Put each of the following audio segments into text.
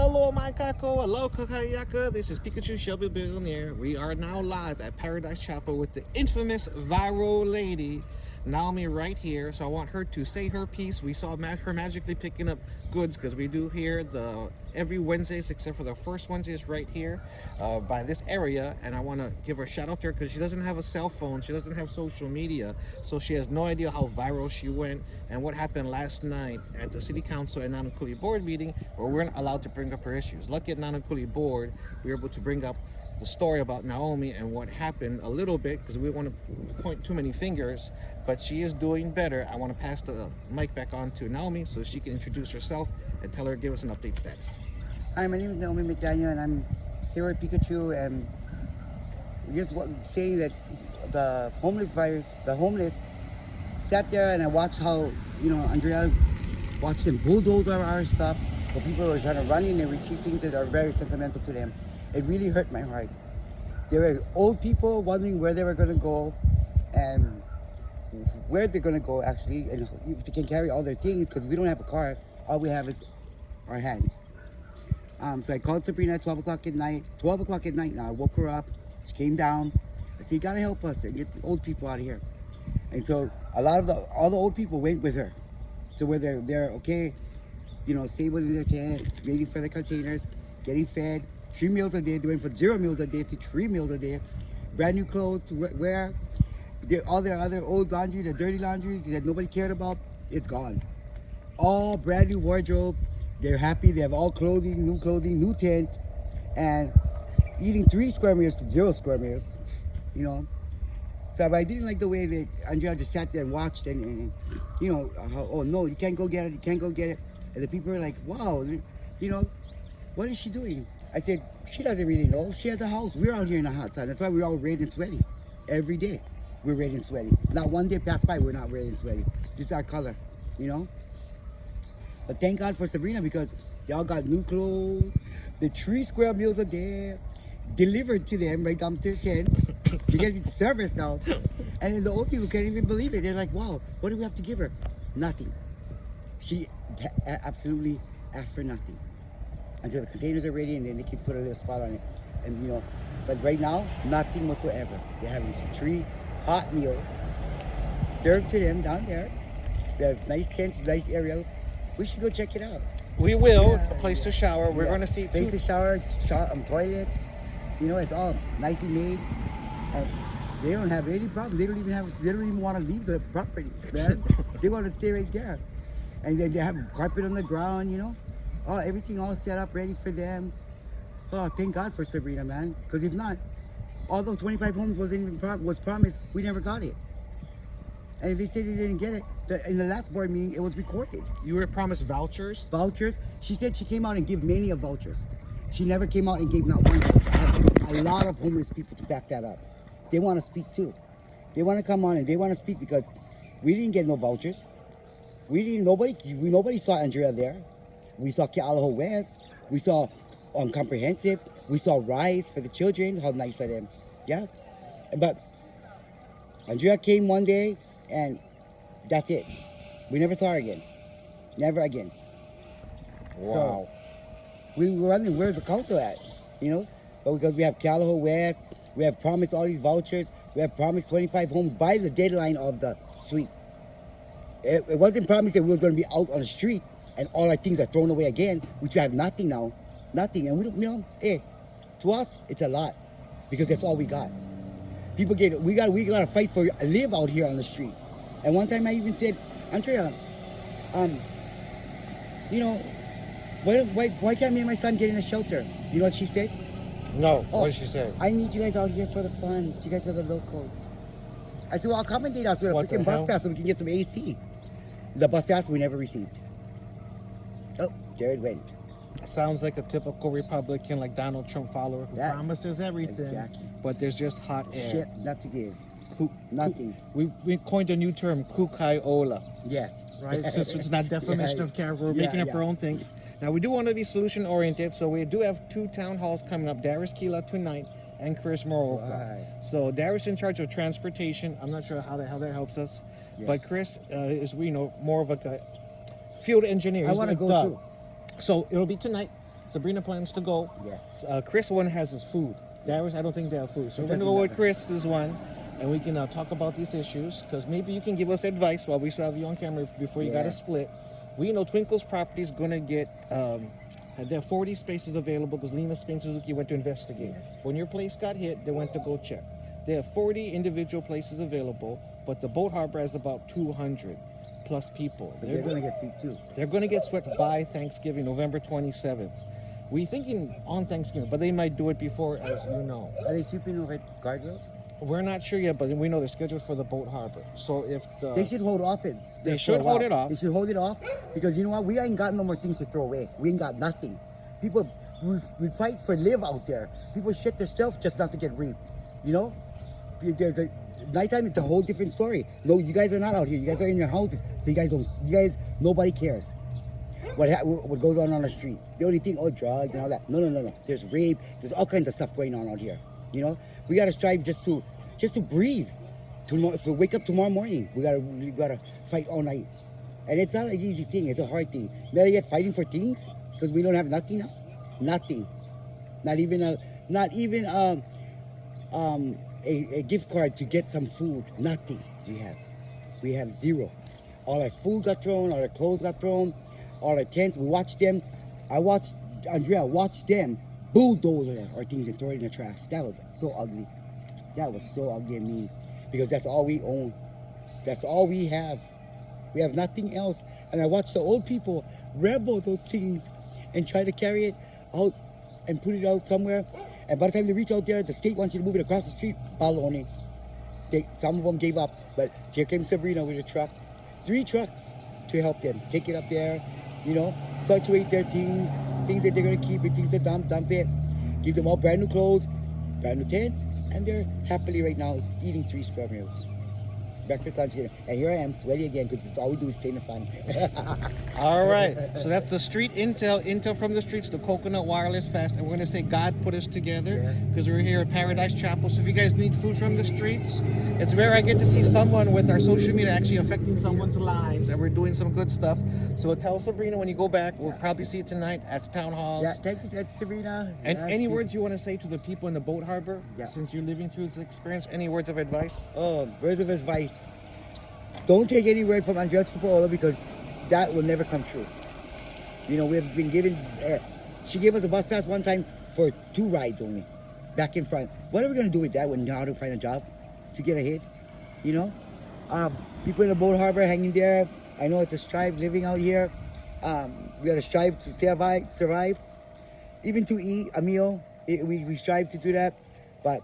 Aloha my kako, aloha kakayaka. This is Pikachu Shelby Billionaire. We are now live at Paradise Chapel with the infamous viral lady, Naomi, right here. So I want her to say her piece. We saw her magically picking up goods because we do here every Wednesdays except for the first Wednesdays right here by this area. And I want to give her a shout out to her because she doesn't have a cell phone. She doesn't have social media. So she has no idea how viral she went and what happened last night at the City Council and Nanakuli board meeting where we weren't allowed to bring up her issues. Lucky at Nanakuli board, we were able to bring up the story about Naomi and what happened a little bit because we don't want to point too many fingers, but she is doing better. I want to pass the mic back on to Naomi so she can introduce herself and tell her, give us an update status. Hi, my name is Naomi McDaniel and I'm here with Pikachu and just saying that the homeless sat there and I watched how, Andrea watched them bulldoze our stuff, but people were trying to run in and retrieve things that are very sentimental to them. It really hurt my heart. There were old people wondering where they were going to go and where they're going to go actually, and if they can carry all their things because we don't have a car. All we have is our hands. So I called Sabrina at 12 o'clock at night. 12 o'clock at night now. I woke her up. She came down. I said, you got to help us and get the old people out of here. And so all the old people went with her. So where they're okay, stable in their tents, waiting for the containers, getting fed. 3 meals a day. They went from 0 meals a day to 3 meals a day. Brand new clothes to wear. All their other old laundry, the dirty laundries that nobody cared about, it's gone. All brand new wardrobe. They're happy. They have all clothing, new tent, and eating 3 square meals to 0 square meals. So I didn't like the way that Andrea just sat there and watched and oh no, you can't go get it, you can't go get it. And the people were like, wow, what is she doing? I said, she doesn't really know. She has a house. We're out here in the hot sun. That's why we're all red and sweaty. Every day we're red and sweaty. Not one day passed by we're not red and sweaty. This is our color, But thank God for Sabrina because they all got new clothes. The 3 square meals a day delivered to them right down to their tents. They get service now. And then the old people can't even believe it. They're like, wow, what do we have to give her? Nothing. She absolutely asked for nothing. Until the containers are ready and then they can put a little spot on it. And but right now, nothing whatsoever. They're having 3 hot meals served to them down there. They have nice tents, nice area. We should go check it out. We will. A place to shower. We're going to see place to shower, toilets. It's all nicely made. And they don't have any problem. They don't even want to leave the property, man. They want to stay right there. And then they have carpet on the ground, everything all set up, ready for them. Oh, thank God for Sabrina, man. Because if not, although 25 homes was promised, we never got it. And if they said they didn't get it, in the last board meeting, it was recorded. You were promised vouchers? Vouchers. She said she came out and gave many of vouchers. She never came out and gave not one voucher. I have a lot of homeless people to back that up. They want to speak too. They want to come on and they want to speak because we didn't get no vouchers. Nobody saw Andrea there. We saw Kealoha West. We saw Comprehensive. We saw Rise for the children. How nice of them. Yeah. But Andrea came one day and that's it. We never saw her again. Never again. Wow. So we were wondering, where's the council at? But because we have Kealoha West, we have promised all these vouchers, we have promised 25 homes by the deadline of the sweep. It wasn't promised that we was going to be out on the street and all our things are thrown away again, which we have nothing now. Nothing. And we don't, to us, it's a lot because that's all we got. We got to fight for live out here on the street. And one time I even said, Andrea, why can't me and my son get in a shelter? You know what she said? No, what did she say? I need you guys out here for the funds. You guys are the locals. I said, well, accommodate us with a freaking bus pass so we can get some AC. The bus pass we never received. Oh, there it went. Sounds like a typical Republican, like Donald Trump follower who promises everything, exactly. But there's just hot air. Shit, not to give. Nothing. We coined a new term, kukaiola. Yes. Right? Since it's not defamation of character, we're making up our own things. Now, we do want to be solution-oriented, so we do have 2 town halls coming up, Darius Kila tonight and Chris Morocco. Right. So Darius in charge of transportation. I'm not sure how that helps us, but Chris is more of a field engineer. I want to go too. So it'll be tonight. Sabrina plans to go. Yes. Chris one has his food. Darius, I don't think they have food. So It we're going to doesn't go with matter. Chris's one, and we can talk about these issues, because maybe you can give us advice while we still have you on camera before you got to Yes. split. We know Twinkle's property is going to get, there are 40 spaces available because Lena Spain Suzuki went to investigate. Yes. When your place got hit, they went to go check. There are 40 individual places available, but the boat harbor has about 200 plus people. But they're going to get sweet too. They're going to get swept by Thanksgiving, November 27th. We're thinking on Thanksgiving, but they might do it before, as you know. Are they sweeping over guardrails? We're not sure yet, but we know they're scheduled for the boat harbor. So if They should hold off it. They for should a while. hold it off. They should hold it off because you know what? We ain't got no more things to throw away. We ain't got nothing. People, we fight for live out there. People shit themselves just not to get raped. You know? There's a nighttime. It's a whole different story. No, you guys are not out here. You guys are in your houses, so you guys, nobody cares. What goes on the street? The only thing, drugs and all that. No. There's rape. There's all kinds of stuff going on out here. You know, we gotta strive just to breathe. To wake up tomorrow morning, we gotta fight all night, and it's not an easy thing. It's a hard thing. Better yet, fighting for things because we don't have nothing now. Nothing. Not even a gift card to get some food. Nothing. We have zero. All our food got thrown. All our clothes got thrown. All our tents. We watched them. Andrea watched them bulldoze our things and throw it in the trash. That was so ugly. That was so ugly and mean. Because that's all we own. That's all we have. We have nothing else. And I watched the old people rebel those things and try to carry it out and put it out somewhere. And by the time they reach out there, the state wants you to move it across the street. Baloney. Some of them gave up. But here came Sabrina with a truck. 3 trucks to help them. Take it up there, you know, fluctuate their things that they're going to keep, and things to dump it. Give them all brand new clothes, brand new tents, and they're happily right now eating 3 square meals. Breakfast, lunch, dinner. And here I am, sweaty again, because it's all we do is stay in the sun. All right. So that's the street intel from the streets, the Coconut Wireless Fest. And we're going to say God put us together because we're here at Paradise Chapel. So if you guys need food from the streets, it's rare I get to see someone with our social media actually affecting someone's lives, and we're doing some good stuff. So tell Sabrina when you go back, we'll probably see you tonight at the town halls. Yeah, thank you, Sabrina. And Yeah, any words you want to say to the people in the boat harbor, since you're living through this experience? Any words of advice? Words of advice. Don't take any word from Andrea Cipolla because that will never come true. You know, we have been given, she gave us a bus pass one time for 2 rides only, back in front. What are we going to do with that when you know how to find a job to get ahead? You know? People in the boat harbor hanging there. I know it's a strive living out here. We got to strive to survive, even to eat a meal. We strive to do that. But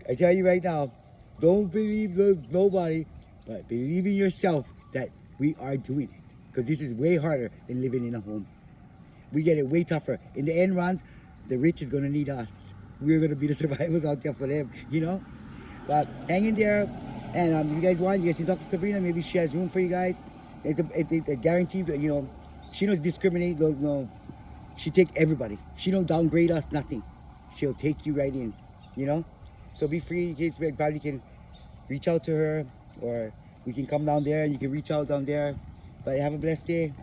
I tell you right now, don't believe nobody, but believe in yourself that we are doing it. Because this is way harder than living in a home. We get it way tougher. In the end runs, the rich is going to need us. We're going to be the survivors out there for them, you know? But hang in there. And if you guys want, you guys can talk to Sabrina. Maybe she has room for you guys. It's a guarantee, but you know, she don't discriminate. No, she take everybody. She don't downgrade us, nothing. She'll take you right in, you know? So be free in case everybody can reach out to her, or we can come down there and you can reach out down there. But have a blessed day.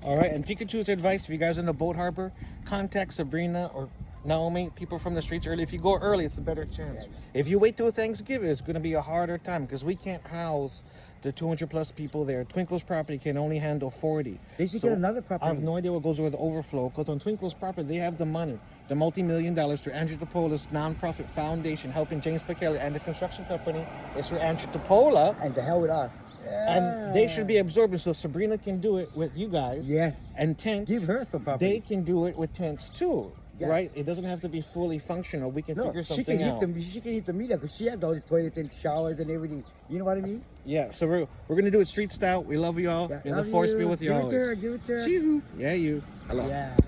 All right, and Pikachu's advice, if you guys are in the boat harbor, contact Sabrina or Naomi, people from the streets early. If you go early, it's a better chance. If you wait till Thanksgiving, it's going to be a harder time because we can't house the 200 plus people there. Twinkle's property can only handle 40. They should get another property. I have no idea what goes with the overflow, because on Twinkle's property, they have the money, the multi-million dollars through Andrew Topola's nonprofit foundation helping James Pichelli and the construction company is through Andrew Topola. And to hell with us. And they should be absorbing, so Sabrina can do it with you guys. Yes. And tents. Give her some property. They can do it with tents too, right? It doesn't have to be fully functional. We can figure something out. She can hit the media because she has all these toilets and showers and everything. You know what I mean? Yeah, so we're going to do it street style. We love you all. And the force be with you always. Give it to her. See you. Yeah, you. Hello. Yeah.